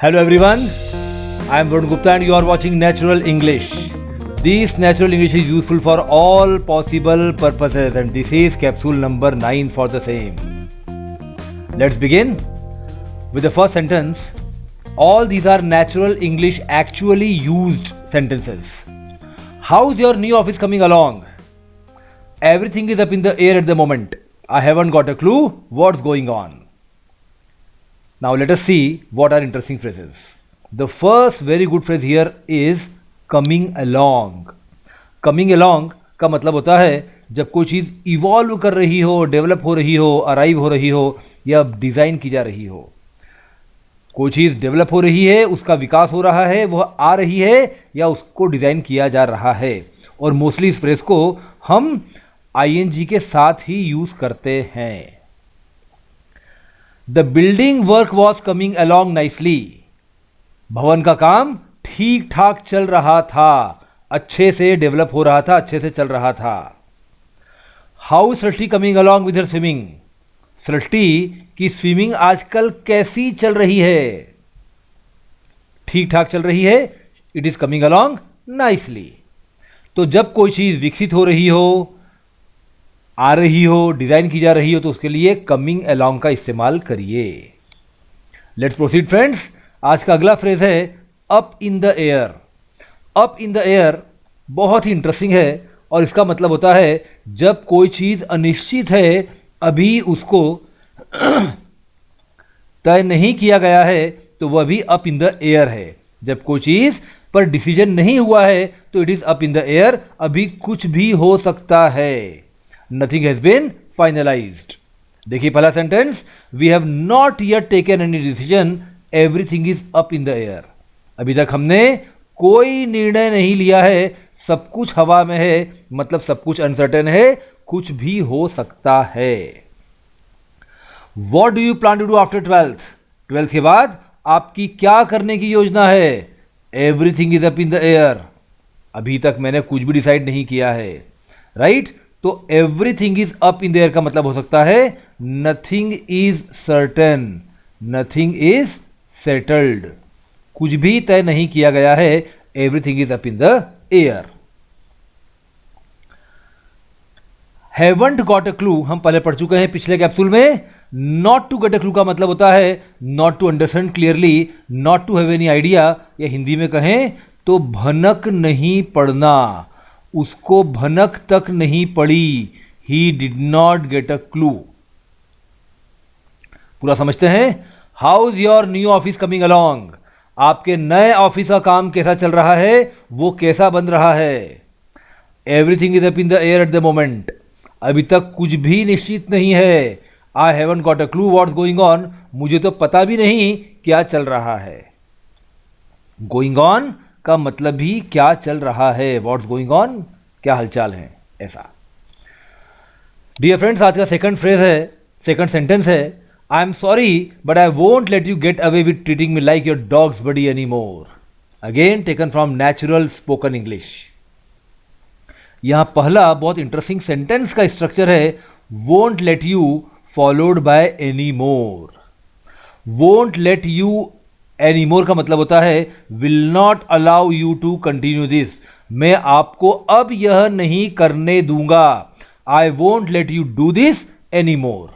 Hello everyone, I am Varun Gupta and you are watching Natural English. This Natural English is useful for all possible purposes and this is capsule number 9 for the same. Let's begin with the first sentence. All these are Natural English actually used sentences. How's your new office coming along? Everything is up in the air at the moment. I haven't got a clue what's going on. Now let us see what are interesting phrases. The first very good phrase here is coming along. Coming along का मतलब होता है जब कोई चीज़ evolve कर रही हो, develop हो रही हो, अराइव हो रही हो या डिज़ाइन की जा रही हो. कोई चीज़ डेवलप हो रही है, उसका विकास हो रहा है, वह आ रही है या उसको डिज़ाइन किया जा रहा है. और मोस्टली इस फ्रेज को हम आईएनजी के साथ ही यूज़ करते हैं. The building work was coming along nicely. भवन का काम ठीक ठाक चल रहा था, अच्छे से डेवलप हो रहा था, अच्छे से चल रहा था. How is Srishti coming along with her swimming? सृष्टि की स्विमिंग आजकल कैसी चल रही है? ठीक ठाक चल रही है. It is coming along nicely. तो जब कोई चीज़ विकसित हो रही हो, आ रही हो, डिज़ाइन की जा रही हो तो उसके लिए कमिंग अलोंग का इस्तेमाल करिए. Let's proceed friends. आज का अगला फ्रेज है up in the air. Up in the air बहुत ही इंटरेस्टिंग है और इसका मतलब होता है जब कोई चीज़ अनिश्चित है, अभी उसको तय नहीं किया गया है तो वह भी अप इन द एयर है. जब कोई चीज़ पर डिसीजन नहीं हुआ है तो it is up in the air. अभी कुछ भी हो सकता है. Nothing has been finalized. देखिए पहला sentence. We have not yet taken any decision. Everything is up in the air. अभी तक हमने कोई निर्णय नहीं लिया है, सब कुछ हवा में है, मतलब सब कुछ अनसर्टेन है, कुछ भी हो सकता है. What do you plan to do after 12th? 12th के बाद आपकी क्या करने की योजना है? Everything is up in the air. अभी तक मैंने कुछ भी डिसाइड नहीं किया है. राइट? तो everything is up in the air का मतलब हो सकता है nothing is certain, nothing is settled. कुछ भी तय नहीं किया गया है. Everything is up in the air. Haven't got a clue हम पहले पढ़ चुके हैं पिछले कैप्सूल में. Not to get a clue का मतलब होता है not to understand clearly, not to have any idea, या हिंदी में कहें तो भनक नहीं पड़ना. उसको भनक तक नहीं पड़ी. He did not gate a clue. पूरा समझते हैं. How is your new office coming along? आपके नए ऑफिस का काम कैसा चल रहा है, वो कैसा बन रहा है? Everything is up in the air at the moment. अभी तक कुछ भी निश्चित नहीं है. I haven't got a clue what's going on. मुझे तो पता भी नहीं क्या चल रहा है. गोइंग ऑन का मतलब भी क्या चल रहा है. व्हाट्स गोइंग ऑन, क्या हालचाल है, ऐसा. डियर फ्रेंड्स, आज का सेकंड फ्रेज है, सेकंड सेंटेंस है. I am sorry but I won't let you get away with treating me like your dogsbody any more. Again taken from natural spoken English. यहां पहला बहुत interesting sentence का structure है. Won't let you followed by any more. Won't let you any more का मतलब होता है will not allow you to continue this. मैं आपको अब यह नहीं करने दूंगा. आई won't let you do this any more.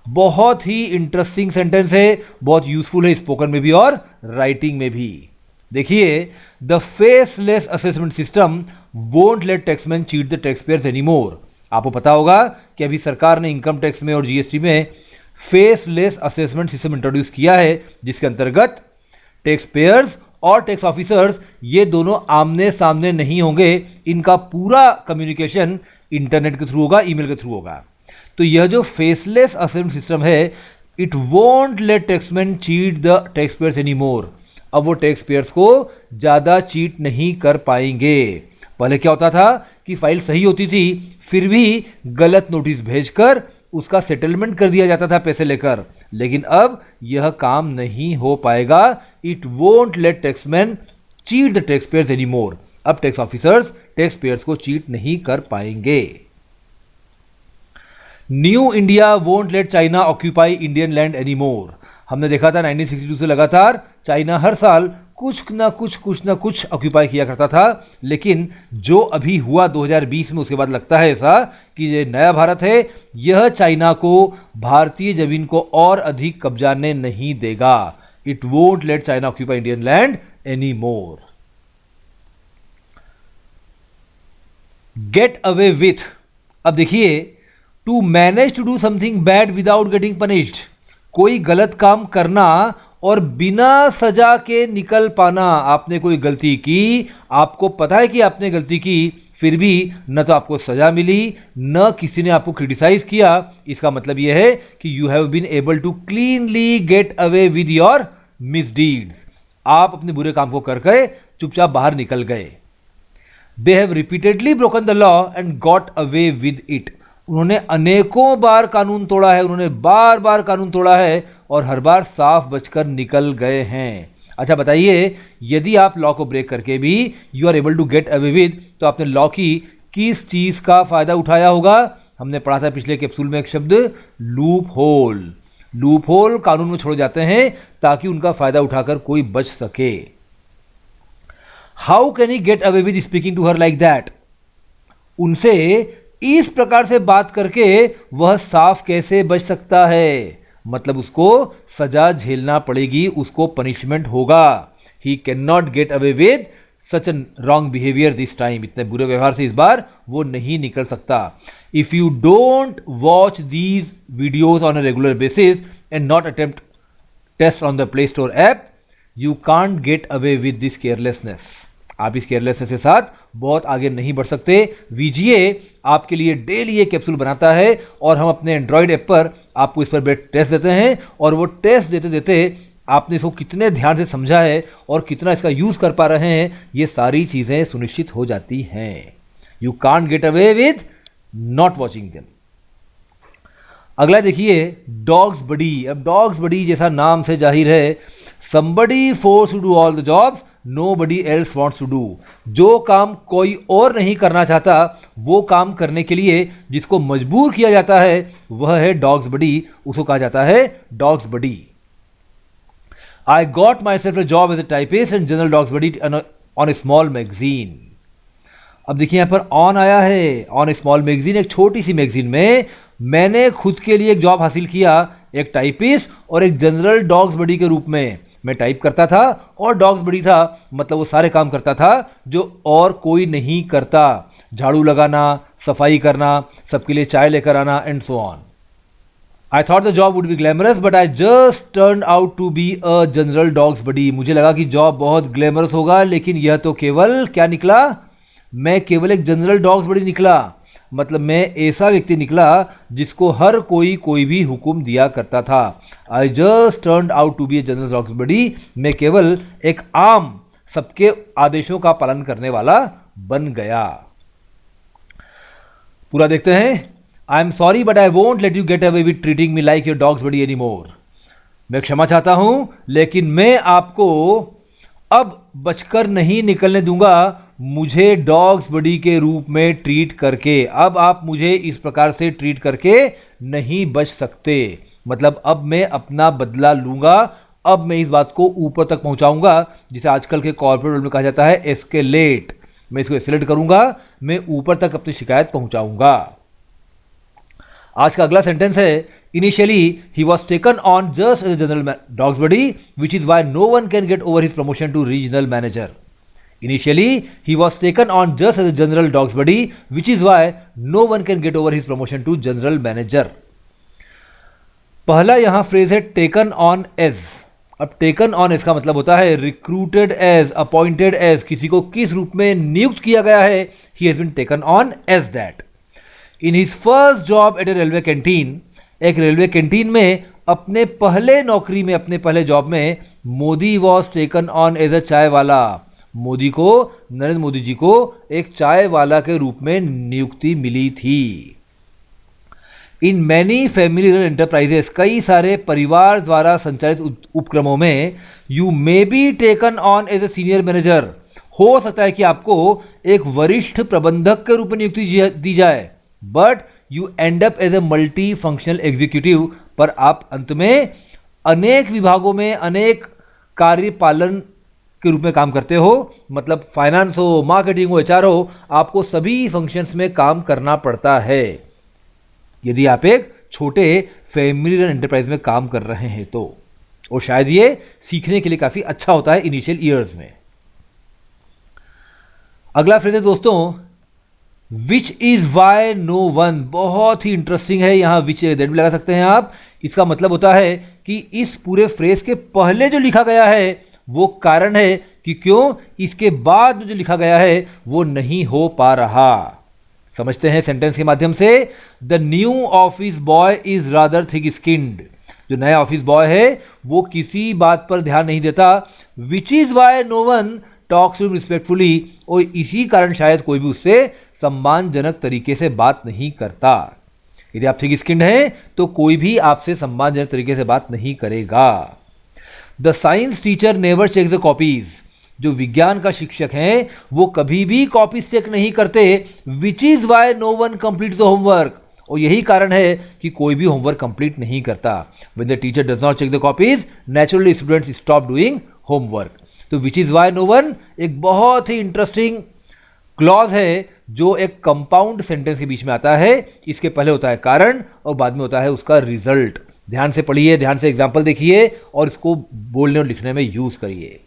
बहुत ही इंटरेस्टिंग सेंटेंस है, बहुत यूजफुल है स्पोकन में भी और राइटिंग में भी. देखिए, the faceless assessment system won't let Taxmann cheat the tax payers any more. आपको पता होगा कि अभी सरकार ने इनकम टैक्स में और जीएसटी में फेसलेस असेसमेंट सिस्टम इंट्रोड्यूस किया है, जिसके अंतर्गत टैक्स पेयर्स और टैक्स ऑफिसर्स ये दोनों आमने सामने नहीं होंगे. इनका पूरा कम्युनिकेशन इंटरनेट के थ्रू होगा, ईमेल के थ्रू होगा. तो यह जो फेसलेस असेसमेंट सिस्टम है, it won't late Taxmann cheat the tax payers any more. अब वो टैक्स पेयर्स को ज़्यादा चीट नहीं कर पाएंगे. पहले क्या होता था कि फाइल सही होती थी, फिर भी गलत नोटिस भेजकर उसका सेटलमेंट कर दिया जाता था पैसे लेकर. लेकिन अब यह काम नहीं हो पाएगा. It won't late Taxmann cheat the tax payers any more. अब टैक्स ऑफिसर्स टैक्स पेयर्स को चीट नहीं कर पाएंगे. New India won't let China occupy Indian land any मोर. हमने देखा था 1962 से लगातार चाइना हर साल कुछ ना कुछ ऑक्यूपाई किया करता था, लेकिन जो अभी हुआ 2020 में, उसके बाद लगता है ऐसा कि ये नया भारत है, यह चाइना को भारतीय जमीन को और अधिक कब्जाने नहीं देगा. It won't let China occupy Indian land any more. Get away with. अब देखिए, to manage to do something bad without getting punished. कोई गलत काम करना और बिना सजा के निकल पाना. आपने कोई गलती की, आपको पता है कि आपने गलती की, फिर भी न तो आपको सजा मिली, न किसी ने आपको क्रिटिसाइज किया. इसका मतलब यह है कि you have been able to cleanly get away with your misdeeds. आप अपने बुरे काम को करके चुपचाप बाहर निकल गए. They have repeatedly broken the law and got away with it. उन्होंने अनेकों बार कानून तोड़ा है, उन्होंने बार बार कानून तोड़ा है और हर बार साफ बचकर निकल गए हैं. अच्छा बताइए, यदि आप लॉ को ब्रेक करके भी you are able to get away with, तो आपने लॉ की किस चीज का फायदा उठाया होगा? हमने पढ़ा था पिछले कैप्सूल में एक शब्द, लूप होल. लूप होल कानून में छोड़े जाते हैं ताकि उनका फायदा उठाकर कोई बच सके. How can he get away with speaking to her like that? उनसे इस प्रकार से बात करके वह साफ कैसे बच सकता है? मतलब उसको सजा झेलना पड़ेगी, उसको पनिशमेंट होगा. He can not gate away with such an wrong behaviour this time. इतने बुरे व्यवहार से इस बार वो नहीं निकल सकता. If you don't watch these videos on a regular basis and not attempt test on the play store app, you can't get away with this carelessness. आप इस केयरलेसनेस के साथ बहुत आगे नहीं बढ़ सकते. वीजीए आपके लिए डेली ये कैप्सूल बनाता है और हम अपने एंड्रॉयड ऐप पर आपको इस पर टेस्ट देते हैं, और वो टेस्ट देते देते आपने इसको कितने ध्यान से समझा है और कितना इसका यूज कर पा रहे हैं, ये सारी चीजें सुनिश्चित हो जाती हैं. You can't get away with not watching them. अगला देखिए, डॉग्स बडी. अब डॉग्स बडी जैसा नाम से जाहिर है, somebody forced to do all the jobs nobody else wants to do. जो काम कोई और नहीं करना चाहता, वो काम करने के लिए जिसको मजबूर किया जाता है, वह है डॉग्स बडी. उसको कहा जाता है dogsbody. I got myself a job as a typist and general dogs buddy on a small magazine. अब देखिए यहां पर ऑन आया है, ऑन ए स्मॉल मैगजीन. एक छोटी सी मैगजीन में मैंने खुद के लिए एक जॉब हासिल किया, एक टाइपिस्ट और एक जनरल डॉग्स बडी के रूप में. मैं टाइप करता था और डॉग्स बडी था, मतलब वो सारे काम करता था जो और कोई नहीं करता. झाड़ू लगाना, सफाई करना, सबके लिए चाय लेकर आना and so on. I thought the job would be glamorous but I just turn out to be a general dogs buddy. मुझे लगा कि जॉब बहुत ग्लैमरस होगा, लेकिन यह तो केवल क्या निकला? मैं केवल एक जनरल डॉग्स बडी निकला. मतलब मैं ऐसा व्यक्ति निकला जिसको हर कोई भी हुक्म दिया करता था. I just turn out to be a general dogs buddy. मैं केवल एक आम सबके आदेशों का पालन करने वाला बन गया. पूरा देखते हैं. I am sorry but I won't let you get away with treating me like your dogsbody any more. मैं क्षमा चाहता हूं, लेकिन मैं आपको अब बचकर नहीं निकलने दूंगा मुझे डॉग्स बडी के रूप में ट्रीट करके. अब आप मुझे इस प्रकार से ट्रीट करके नहीं बच सकते. मतलब अब मैं अपना बदला लूंगा. अब मैं इस बात को ऊपर तक पहुंचाऊंगा, जिसे आजकल के कॉर्पोरेट वर्ल्ड में कहा जाता है एस्केलेट. मैं इसको एस्केलेट करूंगा, मैं ऊपर तक अपनी शिकायत पहुंचाऊंगा. आज का अगला सेंटेंस है, initially he was taken on just as a general dogs buddy which is why no one can get over his promotion to regional manager. Initially, he was taken on just as a general dogs buddy, which is why no one can get over his promotion to general manager. पहला यहां phrase है taken on as. अब taken on as का मतलब होता है recruited as, appointed as. किसी को किस रूप में नियुक्त किया गया है. He has been taken on as that. In his first job at a railway canteen, एक रेलवे कैंटीन में अपने पहले नौकरी में, अपने पहले जॉब में, Modi was taken on as a chai wala. Modi को, नरेंद्र मोदी जी को एक चाय वाला के रूप में नियुक्ति मिली थी. In many family run enterprises, कई सारे परिवार द्वारा संचालित उपक्रमों में, you may be taken on as a senior manager. हो सकता है कि आपको एक वरिष्ठ प्रबंधक के रूप में नियुक्ति दी जाए, but you end up as a multi functional executive. पर आप अंत में अनेक विभागों में, अनेक कार्यपालन के रूप में काम करते हो, मतलब फाइनेंस हो, मार्केटिंग हो, एचआर हो, आपको सभी फंक्शंस में काम करना पड़ता है यदि आप एक छोटे फैमिली रन एंटरप्राइज में काम कर रहे हैं तो। और शायद ये सीखने के लिए काफी अच्छा होता है इनिशियल ईयर्स में। अगला फ्रेज है दोस्तों, which is why no one. बहुत ही इंटरेस्टिंग है, यहां विच दैट भी लगा सकते हैं आप। इसका मतलब होता है कि इस पूरे फ्रेज के पहले जो लिखा गया है वो कारण है कि क्यों इसके बाद में जो लिखा गया है वो नहीं हो पा रहा। समझते हैं सेंटेंस के माध्यम से। The new office boy is rather thick skinned. जो नया ऑफिस बॉय है वो किसी बात पर ध्यान नहीं देता। Which is why no one talks to respectfully. और इसी कारण शायद कोई भी उससे सम्मानजनक तरीके से बात नहीं करता। यदि आप थिक स्किन्ड हैं तो कोई भी आपसे सम्मानजनक तरीके से बात नहीं करेगा। The science teacher never check the copies. जो विज्ञान का शिक्षक हैं वो कभी भी कॉपीज चेक नहीं करते। Which is why no one complete the homework. और यही कारण है कि कोई भी होमवर्क कंप्लीट नहीं करता। When the teacher does not check the copies naturally students stop doing homework. तो which is why no one एक बहुत ही इंटरेस्टिंग क्लॉज है जो एक कंपाउंड सेंटेंस के बीच में आता है। इसके पहले होता है कारण और बाद में होता है उसका रिजल्ट। ध्यान से पढ़िए, ध्यान से एग्जाम्पल देखिए और इसको बोलने और लिखने में यूज करिए।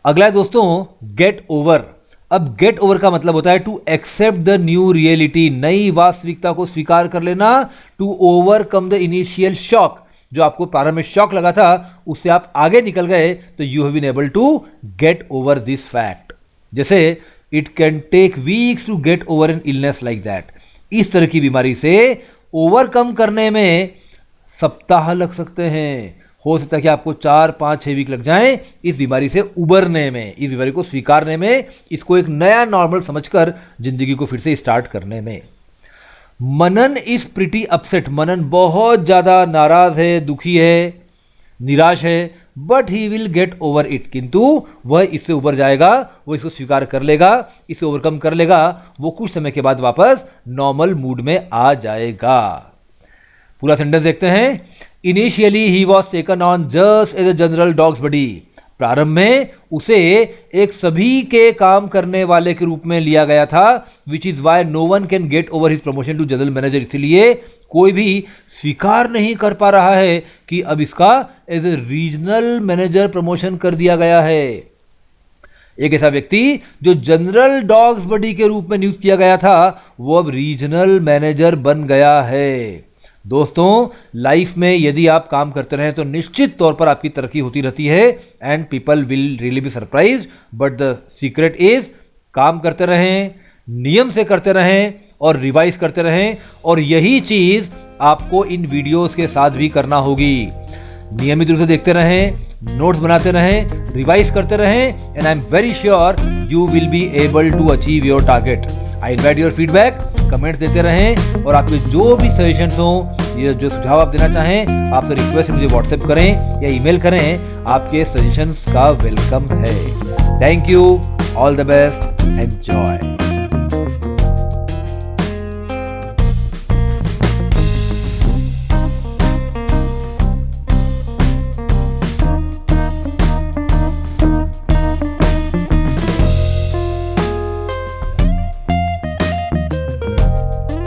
अगला है दोस्तों गेट ओवर। अब गेट ओवर का मतलब होता है to accept the new reality. नई वास्तविकता को स्वीकार कर लेना। To overcome the initial shock. जो आपको प्रारंभ में शॉक लगा था उससे आप आगे निकल गए तो you have been able to get over this fact. जैसे it can take weeks to get over an illness like that. इस तरह की बीमारी से ओवरकम करने में सप्ताह लग सकते हैं। हो सकता है कि आपको 4, 5, 6 वीक लग जाएं इस बीमारी से उबरने में, इस बीमारी को स्वीकारने में, इसको एक नया नॉर्मल समझकर जिंदगी को फिर से स्टार्ट करने में। मनन इज प्रिटी अपसेट। मनन बहुत ज्यादा नाराज है, दुखी है, निराश है। But he will get over it. किंतु वह इससे उबर जाएगा, वो इसको स्वीकार कर लेगा, इसे ओवरकम कर लेगा। वो कुछ समय के बाद वापस नॉर्मल मूड में आ जाएगा। पूरा सेंटेंस देखते हैं। Initially he was taken on just as a general dogs buddy. प्रारंभ में उसे एक सभी के काम करने वाले के रूप में लिया गया था। Which is why no one can get over his promotion to general manager. इसलिए कोई भी स्वीकार नहीं कर पा रहा है कि अब इसका as a regional manager promotion कर दिया गया है। एक ऐसा व्यक्ति जो जनरल डॉग्स बडी के रूप में नियुक्त किया गया था वो अब रीजनल मैनेजर बन गया है। दोस्तों लाइफ में यदि आप काम करते रहें तो निश्चित तौर पर आपकी तरक्की होती रहती है and people will really be surprised. But the secret is काम करते रहें, नियम से करते रहें और रिवाइज करते रहें। और यही चीज आपको इन वीडियोस के साथ भी करना होगी। नियमित रूप से देखते रहें, नोट्स बनाते रहें, रिवाइज करते रहें and I am very sure you will be able to achieve your target. I invite your feedback. Comments देते रहें और आपके जो भी सजेशंस हों, ये जो सुझाव आप देना चाहें, आपसे रिक्वेस्ट मुझे व्हाट्सएप करें या ईमेल करें। आपके सजेशंस का वेलकम है। Thank you, all the best, enjoy.